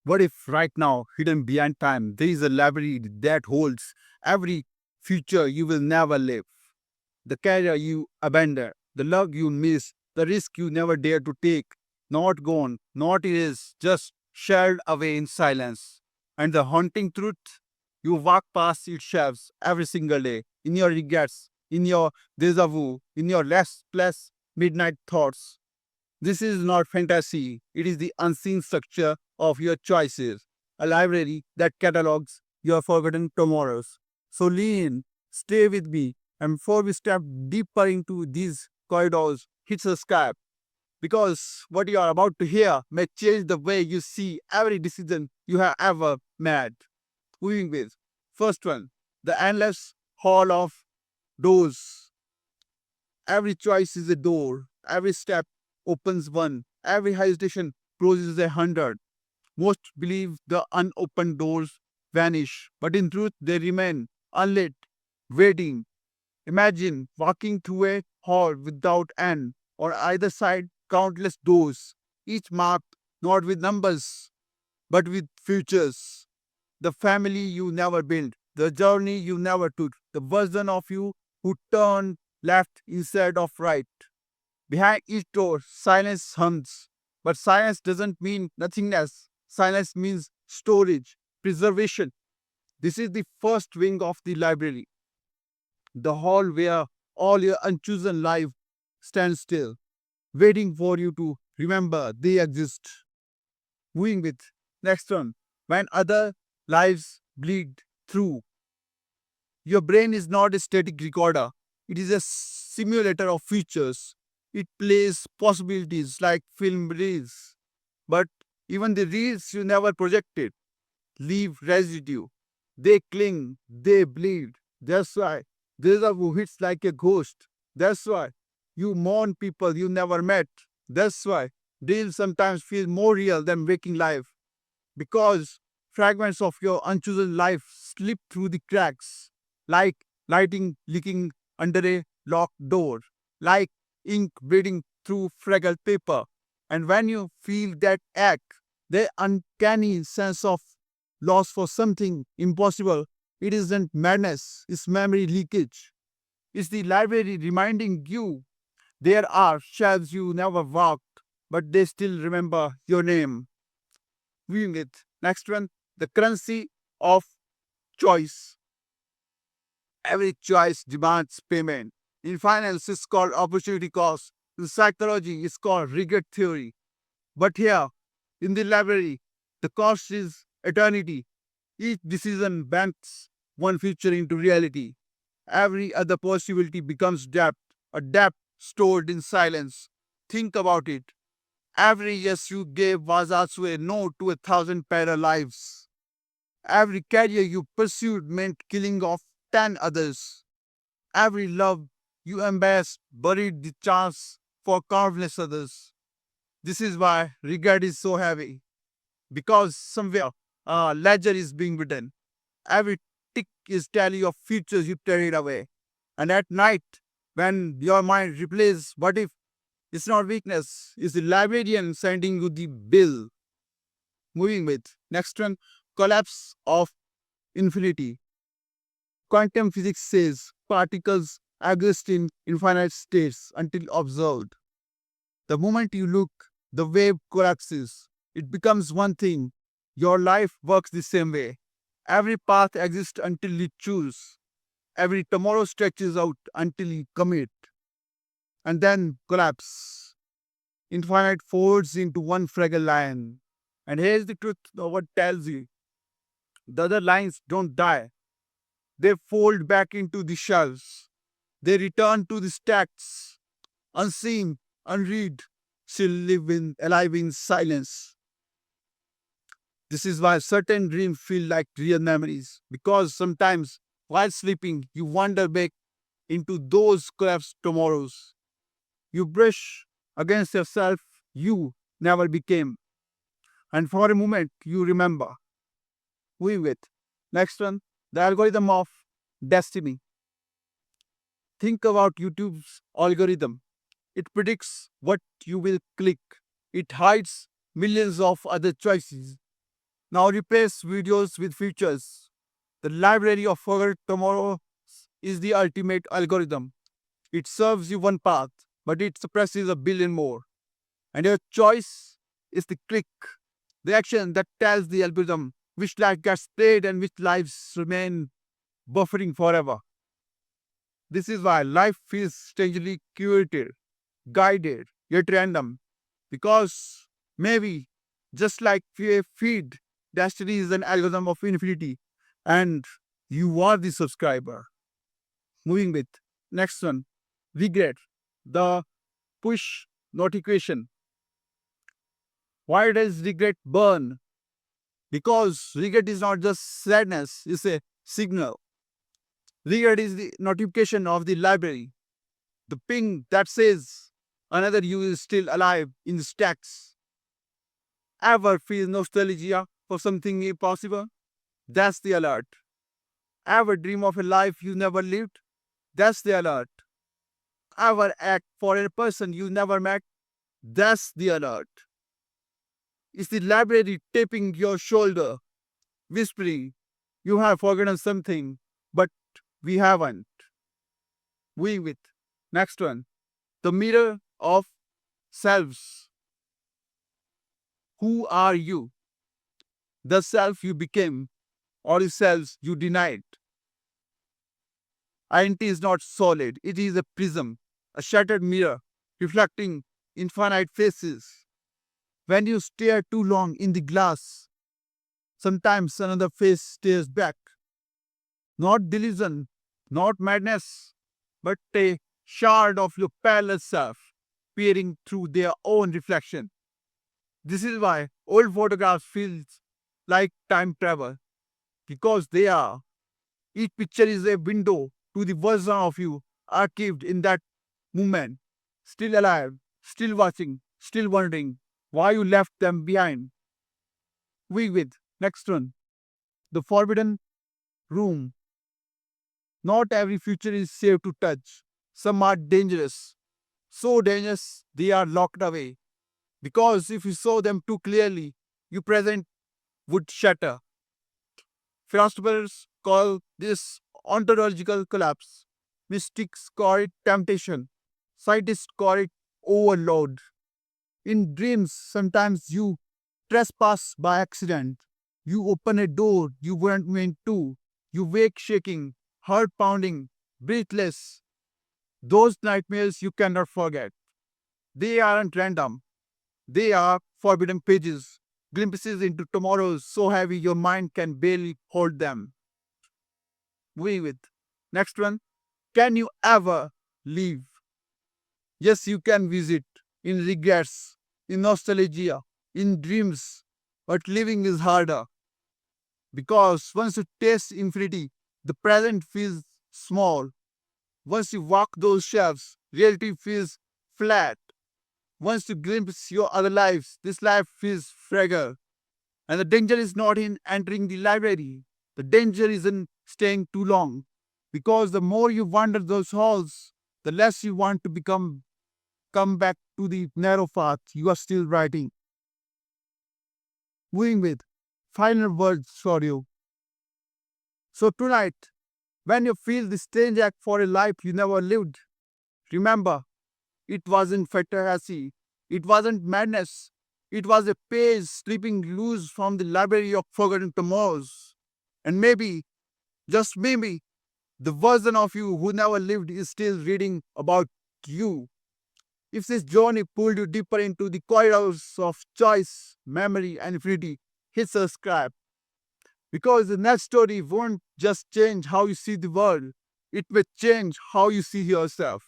What if right now, hidden behind time, there is a library that holds every future you will never live? The career you abandon, the love you miss, the risk you never dare to take, not gone, not erased, just shared away in silence. And the haunting truth, you walk past its shelves every single day, in your regrets, in your deja vu, in your restless midnight thoughts. This is not fantasy, it is the unseen structure of your choices, a library that catalogs your forgotten tomorrows. So lean in, stay with me, and before we step deeper into these corridors, hit subscribe because what you are about to hear may change the way you see every decision you have ever made. Moving with first one, the endless hall of doors. Every choice is a door, every step opens one, every hesitation closes 100. Most believe the unopened doors vanish, but in truth they remain unlit, waiting. Imagine walking through a hall without end, on either side countless doors, each marked not with numbers, but with futures. The family you never built, the journey you never took, the version of you who turned left instead of right. Behind each door, silence hums. But silence doesn't mean nothingness. Silence means storage, preservation. This is the first wing of the library, the hall where all your unchosen life stands still, waiting for you to remember they exist. Moving with next one. When other lives bleed through, your brain is not a static recorder, it is a simulator of features. It plays possibilities like film reels. But even the reels you never projected leave residue. They cling, they bleed. That's why deja vu hits like a ghost. That's why you mourn people you never met. That's why dreams sometimes feel more real than waking life. Because fragments of your unchosen life slip through the cracks, like lighting leaking under a locked door, like ink bleeding through fragile paper. And when you feel that ache, the uncanny sense of loss for something impossible, it isn't madness, it's memory leakage. It's the library reminding you there are shelves you never walked, but they still remember your name. Viewing it. Next one, the currency of choice. Every choice demands payment. In finance, it's called opportunity cost. In psychology, it's called regret theory. But here, in the library, the cost is eternity. Each decision banks one future into reality. Every other possibility becomes debt, a debt stored in silence. Think about it. Every yes you gave was also a no to 1,000 parallel lives. Every career you pursued meant killing of 10 others. Every love you embraced buried the chance for countless others. This is why regret is so heavy. Because somewhere a ledger is being written. Every tick is tally of futures you carried away. And at night, when your mind replays what if, it's not weakness, it's the librarian sending you the bill. Moving with next one, collapse of infinity. Quantum physics says particles exist in infinite states until observed. The moment you look, the wave collapses. It becomes one thing. Your life works the same way. Every path exists until you choose. Every tomorrow stretches out until you commit. And then collapse. Infinite folds into one fragile line. And here's the truth of what tells you. The other lines don't die. They fold back into the shelves. They return to the stacks, unseen, unread, still alive in silence. This is why certain dreams feel like real memories, because sometimes while sleeping, you wander back into those collapsed tomorrows. You brush against yourself you never became, and for a moment you remember. We with. Next one, the algorithm of destiny. Think about YouTube's algorithm. It predicts what you will click. It hides millions of other choices. Now replace videos with features. The library of Forget Tomorrow is the ultimate algorithm. It serves you one path, but it suppresses a billion more. And your choice is the click, the action that tells the algorithm which life gets played and which lives remain buffering forever. This is why life feels strangely curated, guided, yet random. Because maybe, just like a feed, destiny is an algorithm of infinity, and you are the subscriber. Moving with next one, regret, the push notification. Why does regret burn? Because regret is not just sadness, it's a signal. Regret is the notification of the library, the ping that says another you is still alive in the stacks. Ever feel nostalgia for something impossible? That's the alert. Ever dream of a life you never lived? That's the alert. Ever act for a person you never met? That's the alert. It's the library tapping your shoulder, whispering, you have forgotten something, but we haven't. We with. Next one. The mirror of selves. Who are you? The self you became or the selves you denied. Identity is not solid, it is a prism, a shattered mirror reflecting infinite faces. When you stare too long in the glass, sometimes another face stares back. Not delusion, not madness, but a shard of your parallel self peering through their own reflection. This is why old photographs feel like time travel, because they are. Each picture is a window to the version of you archived in that moment, still alive, still watching, still wondering why you left them behind. We with next one, the forbidden room. Not every future is safe to touch. Some are dangerous, so dangerous they are locked away. Because if you saw them too clearly, your present would shatter. Philosophers call this ontological collapse. Mystics call it temptation. Scientists call it overload. In dreams, sometimes you trespass by accident. You open a door you weren't meant to. You wake shaking, heart pounding, breathless. Those nightmares you cannot forget. They aren't random. They are forbidden pages, glimpses into tomorrows so heavy your mind can barely hold them. We with. Next one. Can you ever leave? Yes, you can visit in regrets, in nostalgia, in dreams, but living is harder because once you taste infinity, the present feels small. Once you walk those shelves, reality feels flat. Once you glimpse your other lives, this life feels fragile. And the danger is not in entering the library. The danger is in staying too long. Because the more you wander those halls, the less you want to come back to the narrow path you are still writing. Moving with final words for you. So tonight, when you feel the strange act for a life you never lived, remember, it wasn't fantasy, it wasn't madness, it was a page slipping loose from the library of forgotten tomorrows. And maybe, just maybe, the version of you who never lived is still reading about you. If this journey pulled you deeper into the corridors of choice, memory, and infinity, hit subscribe. Because the next story won't just change how you see the world, it will change how you see yourself.